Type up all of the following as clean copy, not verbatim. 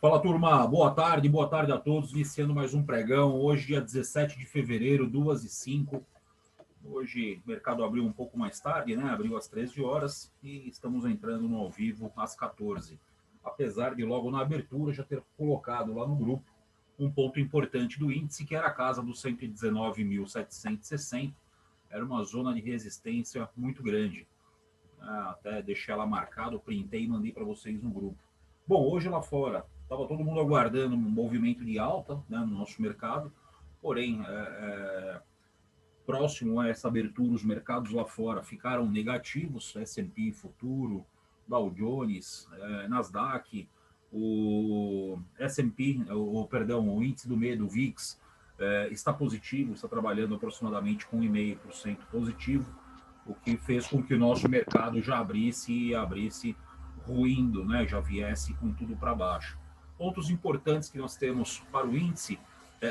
Fala, turma. Boa tarde a todos. Iniciando mais um pregão. Hoje, dia 17 de fevereiro, 2h05. Hoje, o mercado abriu um pouco mais tarde, né? Abriu às 13 horas e estamos entrando no ao vivo às 14. Apesar de logo na abertura já ter colocado lá no grupo um ponto importante do índice, que era a casa dos 119.760. Era uma zona de resistência muito grande. Até deixei ela marcada, printei e mandei para vocês no grupo. Bom, hoje lá fora, estava todo mundo aguardando um movimento de alta, né, no nosso mercado, porém, próximo a essa abertura, os mercados lá fora ficaram negativos, S&P futuro, Dow Jones, Nasdaq, o S&P, o índice do medo, o VIX, está positivo, está trabalhando aproximadamente com 1,5% positivo, o que fez com que o nosso mercado já abrisse ruindo, né? Já viesse com tudo para baixo. Pontos importantes que nós temos para o índice,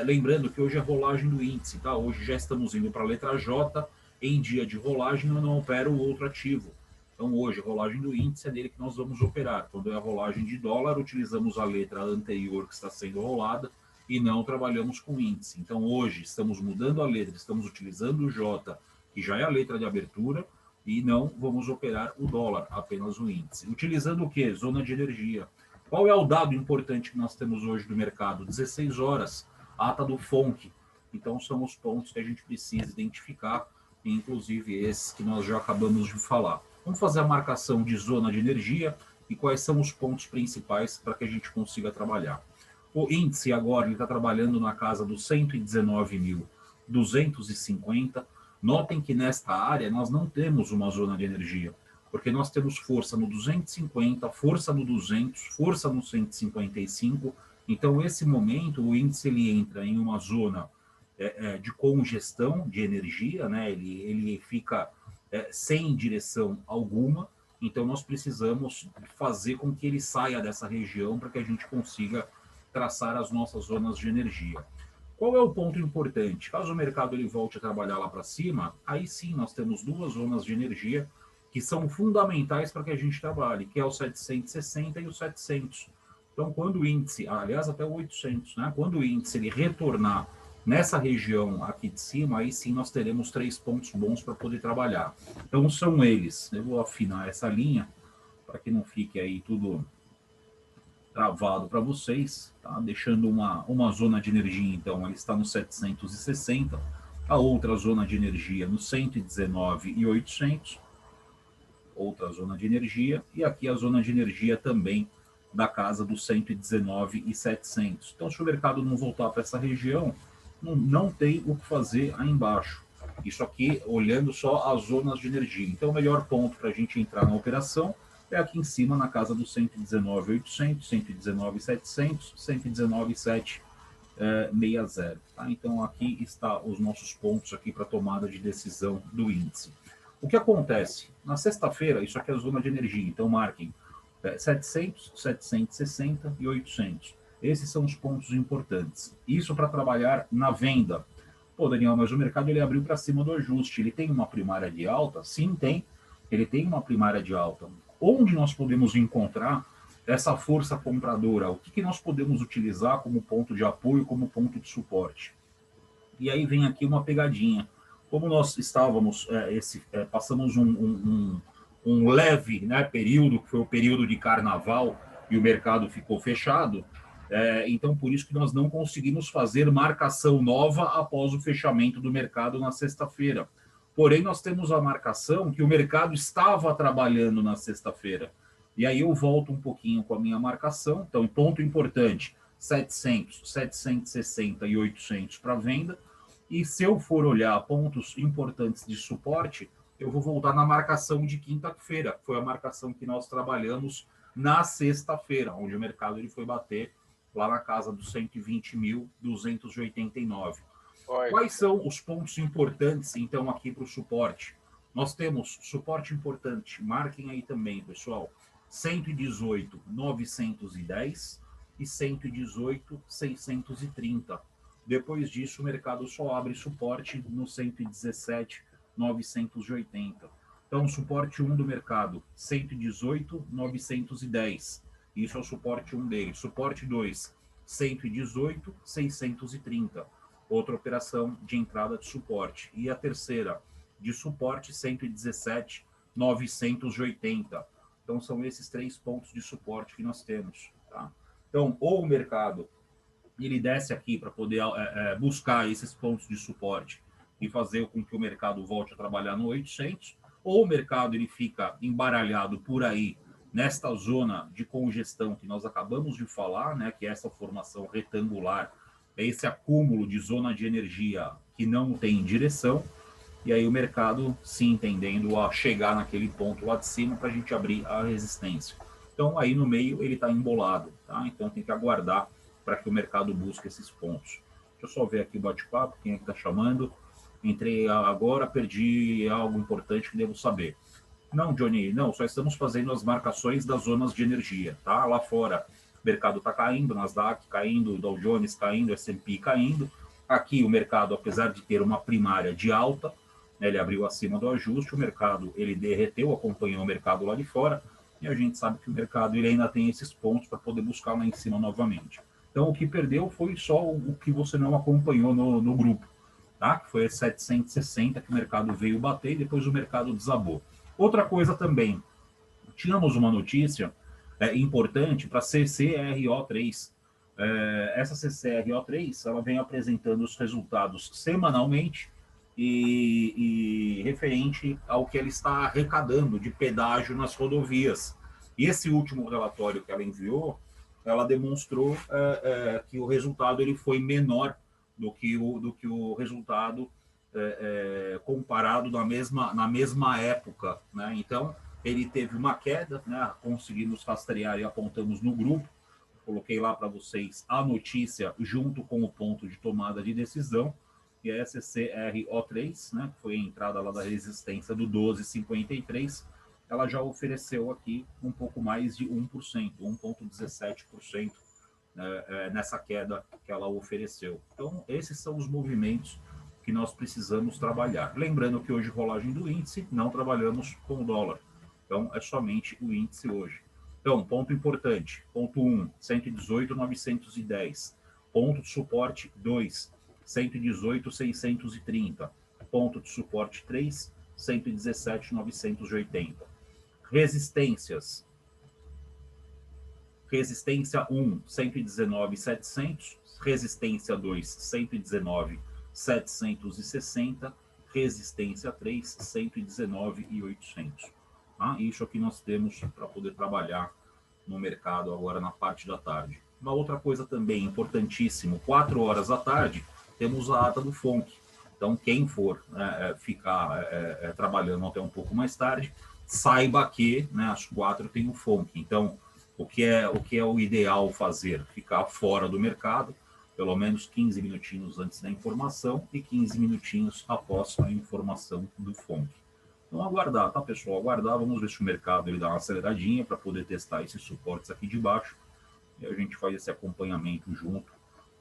lembrando que hoje é rolagem do índice, tá? Hoje já estamos indo para a letra J, em dia de rolagem eu não opero o outro ativo. Então hoje, rolagem do índice é nele que nós vamos operar. Quando é a rolagem de dólar, utilizamos a letra anterior que está sendo rolada e não trabalhamos com índice. Então hoje estamos mudando a letra, estamos utilizando o J, que já é a letra de abertura, e não vamos operar o dólar, apenas o índice. Utilizando o que? Zona de energia. Qual é o dado importante que nós temos hoje do mercado? 16 horas, ata do FONC. Então são os pontos que a gente precisa identificar, inclusive esses que nós já acabamos de falar. Vamos fazer a marcação de zona de energia e quais são os pontos principais para que a gente consiga trabalhar. O índice agora está trabalhando na casa dos 119.250. Notem que nesta área nós não temos uma zona de energia, porque nós temos força no 250, força no 200, força no 155. Então, esse momento, o índice ele entra em uma zona de congestão de energia, né? Ele fica sem direção alguma. Então, nós precisamos fazer com que ele saia dessa região para que a gente consiga traçar as nossas zonas de energia. Qual é o ponto importante? Caso o mercado ele volte a trabalhar lá para cima, aí sim nós temos duas zonas de energia que são fundamentais para que a gente trabalhe, que é o 760 e o 700. Então, quando o índice, aliás, até o 800, né? Quando o índice ele retornar nessa região aqui de cima, aí sim nós teremos 3 pontos bons para poder trabalhar. Então, são eles. Eu vou afinar essa linha para que não fique aí tudo travado para vocês, tá? Deixando uma zona de energia, então, ela está no 760, a outra zona de energia no 119 e 800, outra zona de energia, e aqui a zona de energia também da casa dos 119 e 700. Então, se o mercado não voltar para essa região, não tem o que fazer aí embaixo. Isso aqui, olhando só as zonas de energia. Então, o melhor ponto para a gente entrar na operação é aqui em cima, na casa dos 119.800, 119.700, 119.760. Tá? Então, aqui está os nossos pontos aqui para tomada de decisão do índice. O que acontece? Na sexta-feira, isso aqui é a zona de energia, então marquem 700, 760 e 800. Esses são os pontos importantes. Isso para trabalhar na venda. Pô, Daniel, mas o mercado ele abriu para cima do ajuste. Ele tem uma primária de alta? Sim, tem. Ele tem uma primária de alta. Onde nós podemos encontrar essa força compradora? O que nós podemos utilizar como ponto de apoio, como ponto de suporte? E aí vem aqui uma pegadinha. Como nós estávamos, passamos um leve, né, período, que foi o período de carnaval, e o mercado ficou fechado, então por isso que nós não conseguimos fazer marcação nova após o fechamento do mercado na sexta-feira. Porém, nós temos a marcação que o mercado estava trabalhando na sexta-feira. E aí eu volto um pouquinho com a minha marcação. Então, ponto importante, 700, 760 e 800 para venda. E se eu for olhar pontos importantes de suporte, eu vou voltar na marcação de quinta-feira. Foi a marcação que nós trabalhamos na sexta-feira, onde o mercado ele foi bater lá na casa dos 120.289. Quais são os pontos importantes, então, aqui para o suporte? Nós temos suporte importante, marquem aí também, pessoal, 118.910 e 118.630. Depois disso, o mercado só abre suporte no 117.980. Então, suporte 1 do mercado, 118.910. Isso é o suporte 1 dele. Suporte 2, 118, 630. Outra operação de entrada de suporte. E a terceira, de suporte, 117, 980. Então, são esses três pontos de suporte que nós temos. Tá? Então, ou o mercado ele desce aqui para poder buscar esses pontos de suporte e fazer com que o mercado volte a trabalhar no 800, ou o mercado ele fica embaralhado por aí nesta zona de congestão que nós acabamos de falar, né, que é essa formação retangular, é esse acúmulo de zona de energia que não tem direção, e aí o mercado se entendendo a chegar naquele ponto lá de cima para a gente abrir a resistência. Então aí no meio ele está embolado, tá? Então tem que aguardar para que o mercado busque esses pontos. Deixa eu só ver aqui o bate-papo, quem é que está chamando. Entrei agora, perdi algo importante que devo saber. Não, Johnny, não, só estamos fazendo as marcações das zonas de energia, tá? Lá fora, o mercado está caindo, Nasdaq caindo, Dow Jones caindo, S&P caindo. Aqui o mercado, apesar de ter uma primária de alta, né, ele abriu acima do ajuste, o mercado ele derreteu, acompanhou o mercado lá de fora, e a gente sabe que o mercado ele ainda tem esses pontos para poder buscar lá em cima novamente. Então o que perdeu foi só o que você não acompanhou no grupo, tá? Que foi 760 que o mercado veio bater e depois o mercado desabou. Outra coisa também, tínhamos uma notícia importante para a CCRO3. Essa CCRO3 ela vem apresentando os resultados semanalmente e referente ao que ela está arrecadando de pedágio nas rodovias. E esse último relatório que ela enviou, ela demonstrou que o resultado ele foi menor do que o resultado comparado na mesma época. Né? Então, ele teve uma queda, né? Conseguimos rastrear e apontamos no grupo. Coloquei lá para vocês a notícia junto com o ponto de tomada de decisão. E a SCRO3, né, que foi a entrada lá da resistência do 12,53, ela já ofereceu aqui um pouco mais de 1%, 1,17% nessa queda que ela ofereceu. Então, esses são os movimentos que nós precisamos trabalhar. Lembrando que hoje, rolagem do índice, não trabalhamos com o dólar. Então, é somente o índice hoje. Então, ponto importante. Ponto 1, 118,910. Ponto de suporte 2, 118,630. Ponto de suporte 3, 117,980. Resistências. Resistência 1, 119,700. Resistência 2, 119,760. Resistência 3, 119,800. Tá? Isso aqui nós temos para poder trabalhar no mercado agora na parte da tarde. Uma outra coisa também importantíssimo, 4 horas da tarde, temos a ata do FONC. Então, quem for ficar trabalhando até um pouco mais tarde, saiba que, né, às 4 tem o FONC. Então, o que é o ideal fazer? Ficar fora do mercado, pelo menos 15 minutinhos antes da informação e 15 minutinhos após a informação do FONC. Então, aguardar, tá, pessoal? Aguardar, vamos ver se o mercado ele dá uma aceleradinha para poder testar esses suportes aqui de baixo e a gente faz esse acompanhamento junto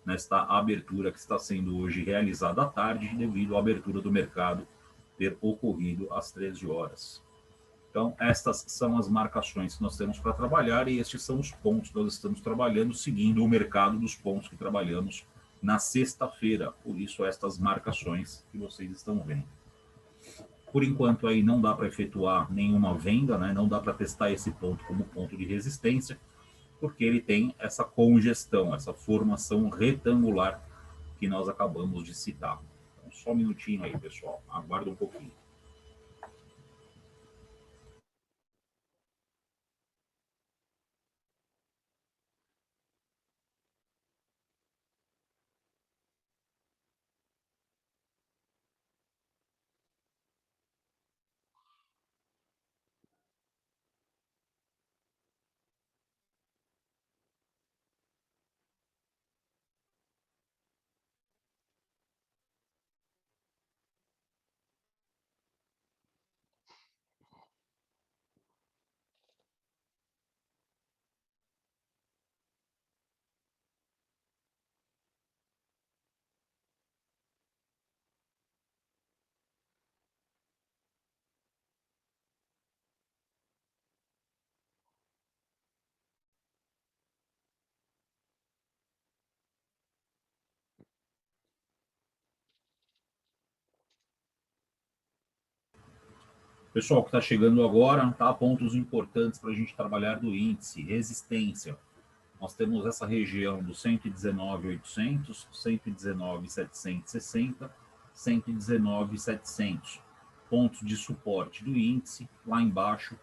nesta abertura que está sendo hoje realizada à tarde devido à abertura do mercado ter ocorrido às 13 horas. Então, estas são as marcações que nós temos para trabalhar e estes são os pontos que nós estamos trabalhando, seguindo o mercado dos pontos que trabalhamos na sexta-feira. Por isso, estas marcações que vocês estão vendo. Por enquanto, aí não dá para efetuar nenhuma venda, né? Não dá para testar esse ponto como ponto de resistência, porque ele tem essa congestão, essa formação retangular que nós acabamos de citar. Então, só um minutinho aí, pessoal. Aguarda um pouquinho. Pessoal que está chegando agora, tá? Pontos importantes para a gente trabalhar do índice, resistência. Nós temos essa região do 119.800, 119.760, 119.700. Pontos de suporte do índice, lá embaixo,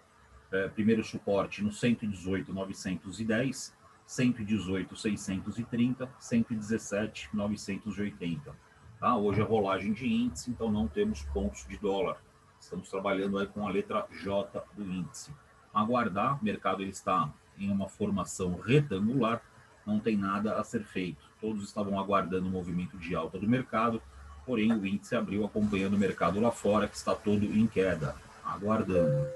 primeiro suporte no 118.910, 118.630, 117.980. Tá? Hoje é rolagem de índice, então não temos pontos de dólar. Estamos trabalhando aí com a letra J do índice. Aguardar, o mercado ele está em uma formação retangular, não tem nada a ser feito. Todos estavam aguardando o movimento de alta do mercado, porém o índice abriu acompanhando o mercado lá fora, que está todo em queda, aguardando.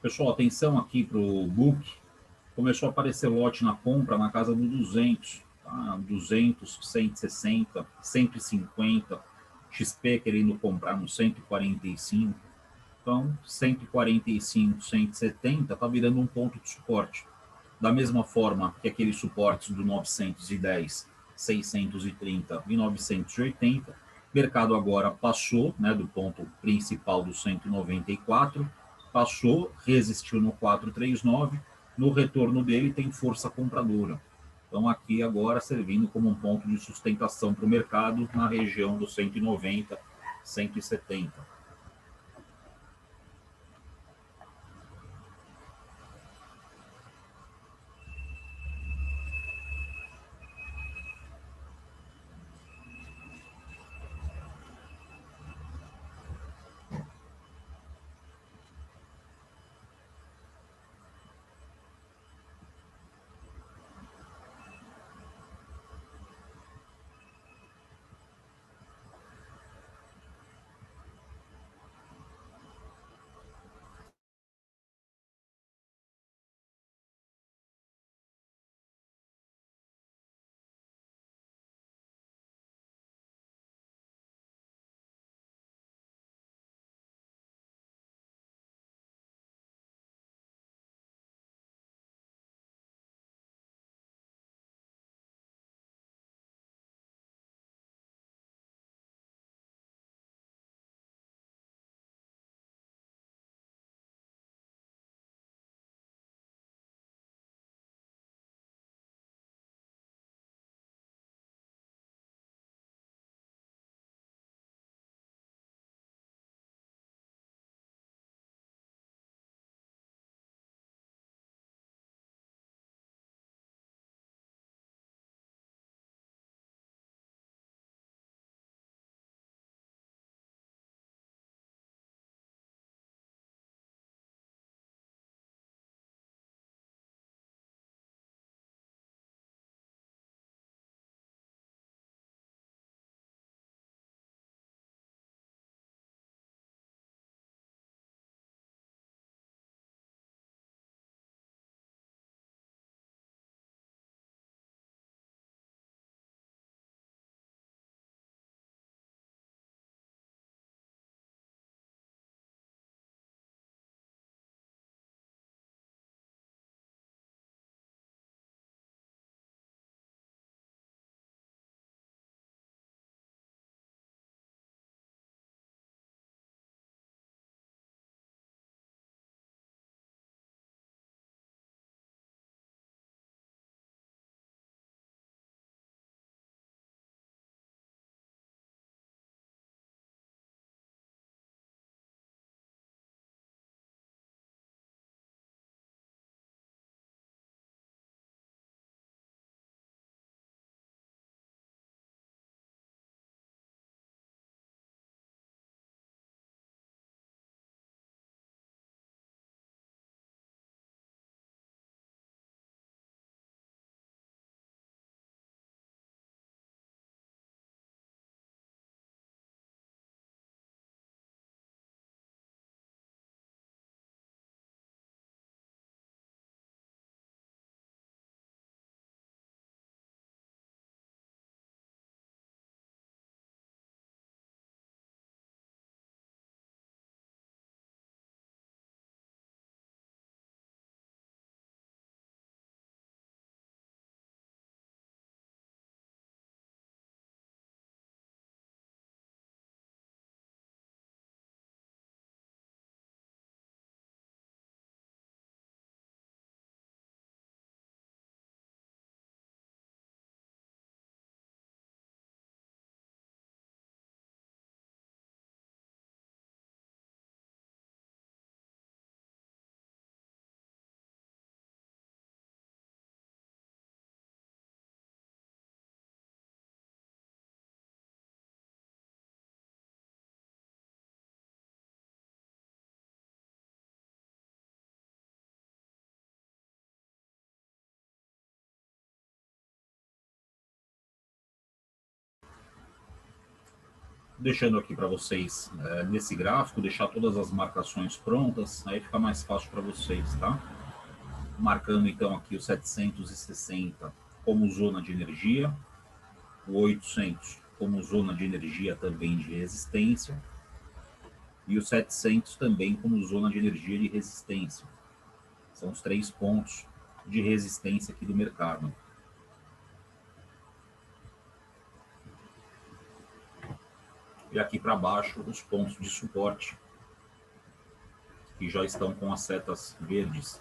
Pessoal, atenção aqui para o book. Começou a aparecer lote na compra na casa do 200, tá? 200, 160, 150, XP querendo comprar no 145. Então, 145, 170 está virando um ponto de suporte. Da mesma forma que aqueles suportes do 910, 630 e 980, o mercado agora passou, né, do ponto principal do 194, passou, resistiu no 439, no retorno dele tem força compradora. Então aqui agora servindo como um ponto de sustentação para o mercado na região dos 190, 170. Deixando aqui para vocês, nesse gráfico, deixar todas as marcações prontas, aí fica mais fácil para vocês, tá? Marcando então aqui o 760 como zona de energia, o 800 como zona de energia também de resistência, e o 700 também como zona de energia de resistência. São os 3 pontos de resistência aqui do mercado. E aqui para baixo, os pontos de suporte, que já estão com as setas verdes.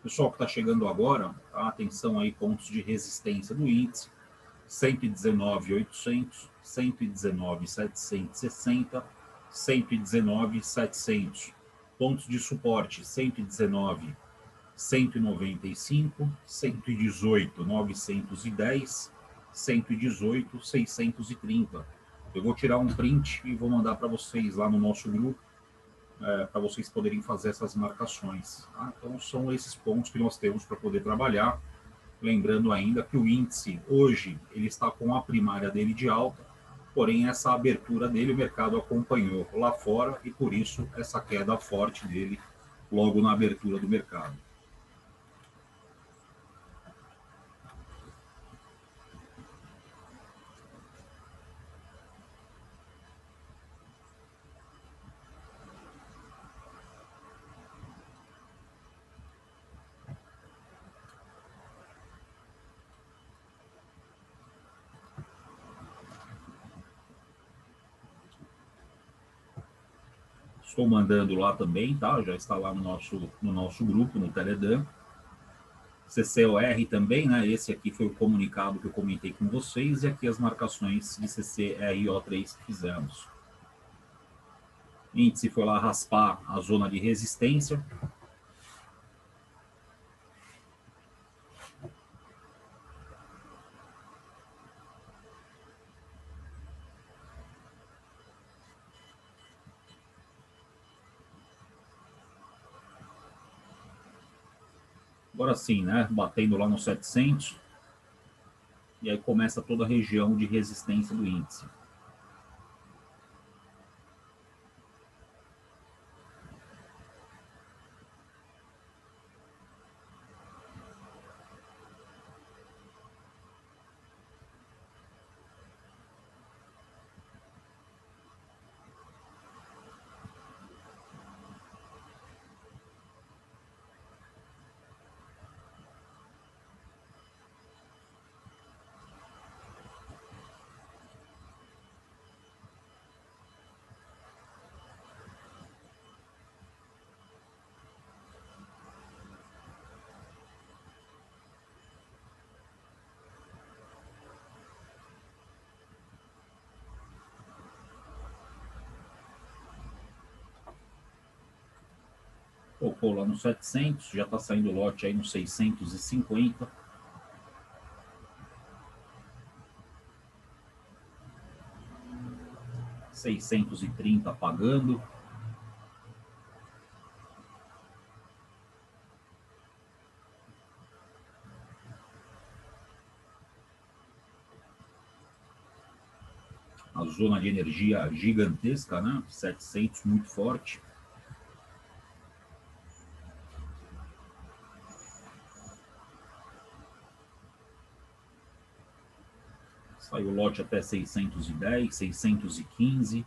Pessoal que está chegando agora, tá? Atenção aí, pontos de resistência do índice, 119.800, 119.760, 119.700. Pontos de suporte, 119, 195, 118, 910, 118, 630. Eu vou tirar um print e vou mandar para vocês lá no nosso grupo, para vocês poderem fazer essas marcações. Tá? Então, são esses pontos que nós temos para poder trabalhar. Lembrando ainda que o índice, hoje, ele está com a primária dele de alta, porém, essa abertura dele, o mercado acompanhou lá fora e, por isso, essa queda forte dele logo na abertura do mercado. Estou mandando lá também, tá? Já está lá no nosso grupo, no Telegram. CCOR também, né? Esse aqui foi o comunicado que eu comentei com vocês, e aqui as marcações de CCRO3 que fizemos. O índice foi lá raspar a zona de resistência. Agora sim, né? Batendo lá no 700. e aí começa toda a região de resistência do índice. Tocou lá no 700, já está saindo lote aí no 650. R$ 630 pagando. A zona de energia gigantesca, né? 700 muito forte. Saiu o lote até 610, 615.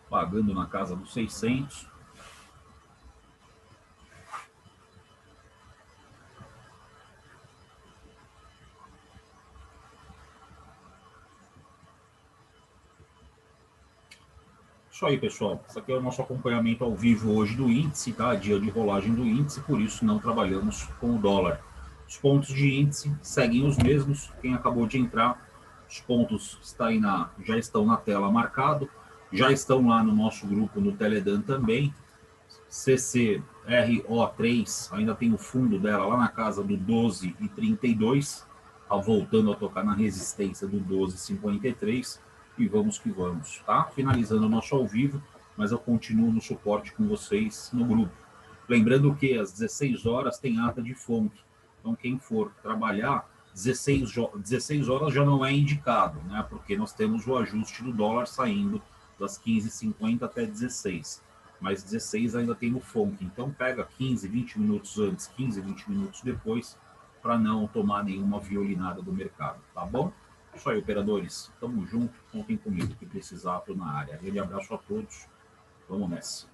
Pagando na casa dos 600. Isso aí, pessoal. Isso aqui é o nosso acompanhamento ao vivo hoje do índice, tá? Dia de rolagem do índice, por isso não trabalhamos com o dólar. Os pontos de índice seguem os mesmos. Quem acabou de entrar, os pontos já estão na tela marcado, já estão lá no nosso grupo no Telegram também. CCRO3 ainda tem o fundo dela lá na casa do 12,32, tá voltando a tocar na resistência do 12,53 e vamos que vamos, tá? Finalizando o nosso ao vivo, mas eu continuo no suporte com vocês no grupo. Lembrando que às 16 horas tem ata de FONC, então quem for trabalhar 16 horas já não é indicado, né? Porque nós temos o ajuste do dólar saindo das 15h50 até 16. Mas 16 ainda tem o FONC, então pega 15, 20 minutos antes, 15, 20 minutos depois, para não tomar nenhuma violinada do mercado, tá bom? Isso aí, operadores, tamo junto, contem comigo, que precisar, tô na área. Grande abraço a todos, vamos nessa.